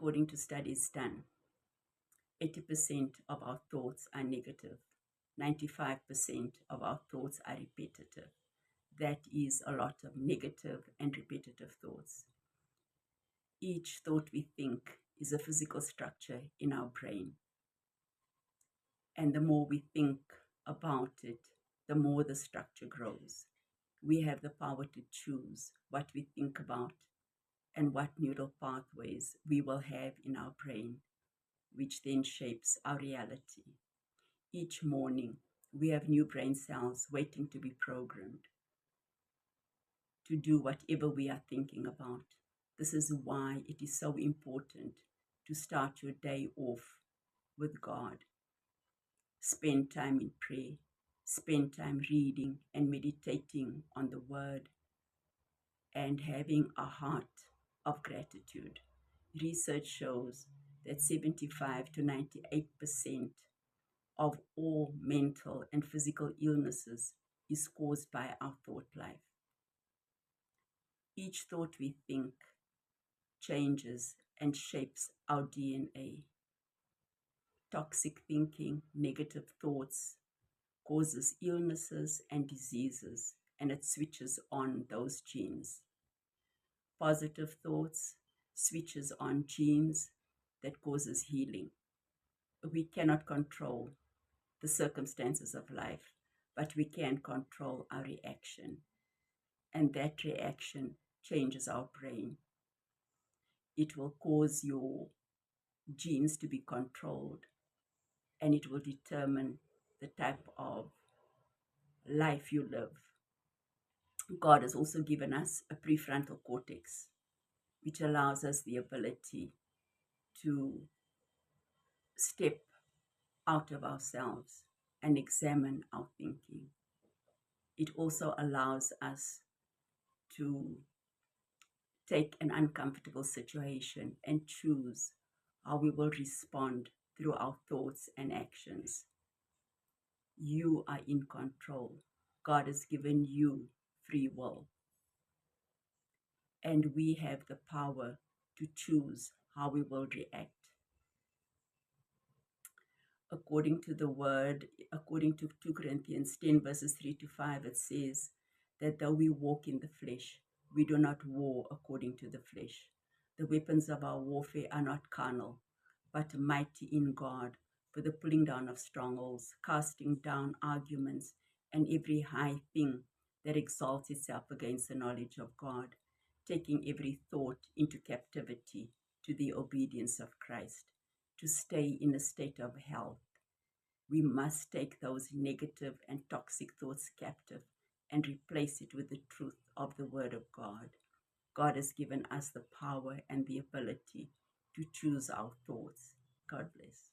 according to studies done, 80% of our thoughts are negative. 95% of our thoughts are repetitive. That is a lot of negative and repetitive thoughts. Each thought we think is a physical structure in our brain. And the more we think about it, the more the structure grows. We have the power to choose what we think about and what neural pathways we will have in our brain, which then shapes our reality. Each morning, we have new brain cells waiting to be programmed to do whatever we are thinking about. This is why it is so important to start your day off with God. Spend time in prayer, spend time reading and meditating on the Word, and having a heart of gratitude. Research shows that 75 to 98% of all mental and physical illnesses is caused by our thought life. Each thought we think changes and shapes our DNA. Toxic thinking, negative thoughts causes illnesses and diseases, and it switches on those genes. Positive thoughts switches on genes that causes healing. We cannot control the circumstances of life, but we can control our reaction. And that reaction changes our brain. It will cause your genes to be controlled, and it will determine the type of life you live. God has also given us a prefrontal cortex, which allows us the ability to step out of ourselves and examine our thinking. It also allows us to take an uncomfortable situation and choose how we will respond through our thoughts and actions. You are in control. God has given you free will. And we have the power to choose how we will react. According to the word, according to 2 Corinthians 10 verses 3 to 5, it says that though we walk in the flesh, we do not war according to the flesh. The weapons of our warfare are not carnal, but mighty in God for the pulling down of strongholds, casting down arguments, and every high thing that exalts itself against the knowledge of God, taking every thought into captivity to the obedience of Christ, to stay in a state of health. We must take those negative and toxic thoughts captive and replace it with the truth of the Word of God. God has given us the power and the ability to choose our thoughts. God bless.